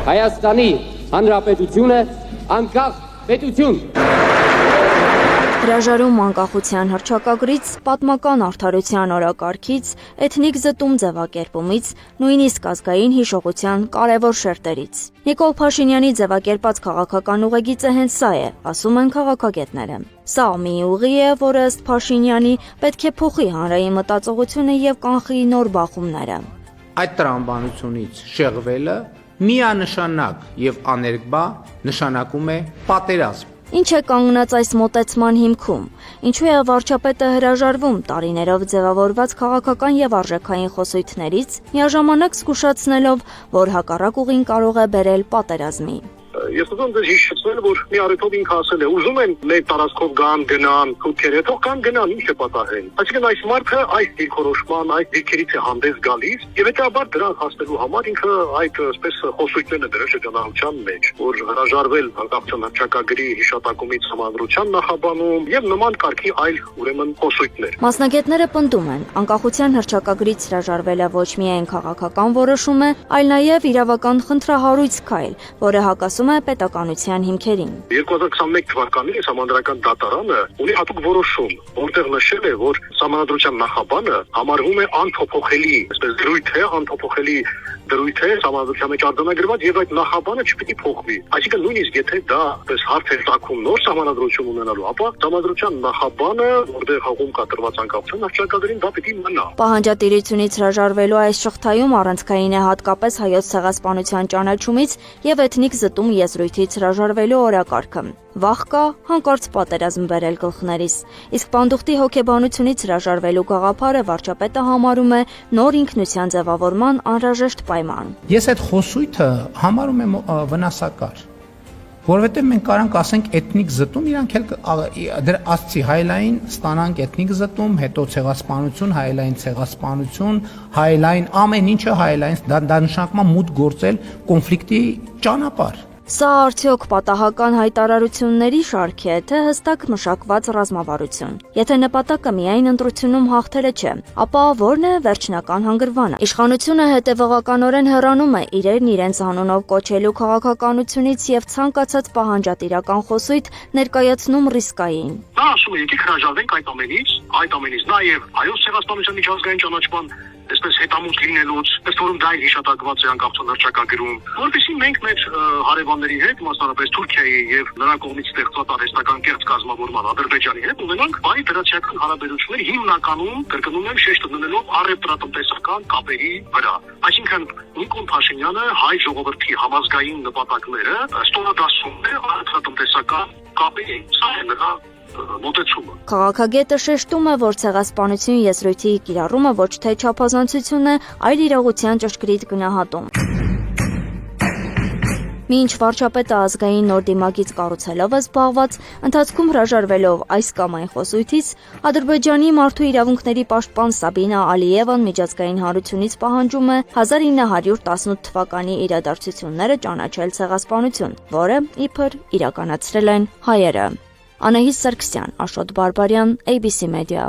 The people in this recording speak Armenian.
Հայաստանի Հանրապետությունը անկախ պետություն։ Հրաժարում անկախության հռչակագրից, պատմական արդարության օրակարգից, էթնիկ զտում ձևակերպումից, նույնիսկ ազգային հիշողության կարևոր շերտերից։ Նիկոլ Փաշինյանի ձևակերպած քաղաքական ուղեգիծը հենց սա է, ասում են քաղաքագետները։ Սա մի ուղի է, որը ըստ Փաշինյանի պետք է փոխի հանրային մտածողությունը եւ կանխի նոր բախումները։ Այդ տրամաբանությունից շեղվելը միանշանակ եւ աներկբա նշանակում է պատերազմ։ Ինչ է կանգնած այս մոտեցման հիմքում, ինչու է վարչապետը հրաժարվում տարիներով ձևավորված քաղաքական եւ արժեքային խոսույթներից, միաժամանակ զգուշացնելով, որ հակառակ ուղին կարող է բերել պատերազմի։ Ես ուզում եմ հիշեցնել, որ մի առիթով ինքը ասել է, ուզում են մեր տարածքով գնան, քուքերը, թող գնան, ինչ է պատահել։ Այսինքն այս մարդը այս դիրքորոշման, այս դիրքերից է հանդես գալիս, եւ հետաբար դրան հասնելու համար ինքը այդ այսպես խոսույթներն է դրել շրջանառության մեջ, որ հրաժարվել անկախության հռչակագրի հիշատակումից համանդրության նախաբանում եւ նման կարգի այլ ուրեմն խոսույթներ։ Մասնագետները պնդում են, անկախության հռչակագրից հրաժարվելը ոչ միայն քաղաքական որոշում է, այլ նաեւ իրավական խնդրահարույց քայլ, որը հակասում է պետականության հիմքերին։ 2021 թվականին Սահմանադրական դատարանը ունի հատուկ որոշում, որտեղ նշել է, որ Սահմանադրության նախաբանը համարվում է անփոփոխելի, այսպես դրույթ է, անփոփոխելի դրույթ է Սահմանադրության մեջ արձանագրված եւ այդ նախաբանը չպիտի փոխվի։ Այսինքն նույնիսկ եթե դա այս հարց է տակում նոր Սահմանադրություն ունենալու, ապա Սահմանադրության նախաբանը, որտեղ հողում կատարված անկախության հռչակագրին դա պիտի մնա։ Պահանջատիրությունից հրաժարվելու այս շղթայում առանցքային է հատկապես հայոց ցեղասպանության ճանաչումից եւ էթնիկ զտում եզրույթից հրաժարվելու օրակարգը։ Վախ կա հանկարծ պատերազմ բերել գլխներիս։ Իսկ պանդուխտի հոգեբանությունից հրաժարվելու գաղափարը վարչապետը համարում է նոր ինքնության ձևավորման անհրաժեշտ պայման։ Ես այդ խոսույթը համարում եմ վնասակար, որովհետև մենք կարանք ասենք էթնիկ զտում, իրանք էլ դեր ասցի հայլային ստանանք էթնիկ զտում, հետո ցեղասպանություն, հայլային ցեղասպանություն, հայլային ամեն ինչը հայլային, դա նշանակում է մուտք գործել կոնֆլիկտի ճանապարհ։ Սա արդյոք պատահական հայտարարությունների շարք է, թե հստակ մշակված ռազմավարություն։ Եթե նպատակը միայն ընտրությունում հաղթելը չէ, ապա ո՞րն է վերջնական հանգրվանը։ Իշխանությունը հետևողականորեն հեռանում է իրեն իրենց անունով կոչելու քաղաքականությունից եւ ցանկացած պահանջատիրական խոսույթ ներկայացնում ռիսկային։ Դա ասում է, եկեք հրաժարվենք այդ ամենից, նաեւ հայոց ցեղասպանության միջազգային ճանաչման այսպես հետամուտ լինելուց, ըստ որում դա հիշատակված է անկախության հռչակագրում, որովհետեւ մենք մեր հարևանների հետ, մասնավորապես Թուրքիայի եւ նրա կողմից ստեղծված արհեստական կեղծ կազմավորման Ադրբեջանի հետ ունենանք բայ դրացիական հարաբերություններ հիմնականում կրկնում եմ շեշտը դնելով առևտրատնտեսական կապերի վրա։ Այսինքն Նիկոլ Փաշինյանը հայ ժողովրդի համազգային նպատակները ստորադասում է առևտրատնտեսական կապերի, սա է նրա մոտեցումը։ Քաղաքագետը շեշտում է, որ ցեղասպանություն եզրույթի կիրառումը ոչ թե չափազանցություն է, այլ իրողության ճշգրիտ գնահատում։ Մինչ վարչապետը ազգային նոր դիմագիծ կառուցելով է զբաղված, ընթացքում հրաժարվելով այս կամ այն խոսույթից, Ադրբեջանի մարդու իրավունքների պաշտպան Սաբինա Ալիևան միջազգային հանրությունից պահանջում է 1918 թվականի իրադարձությունները ճանաչել ցեղասպանություն, որը իբր իրականացրել են հայերը։ Անահիտ Սարգսյան, Աշոտ Բարբարյան, ABC Media։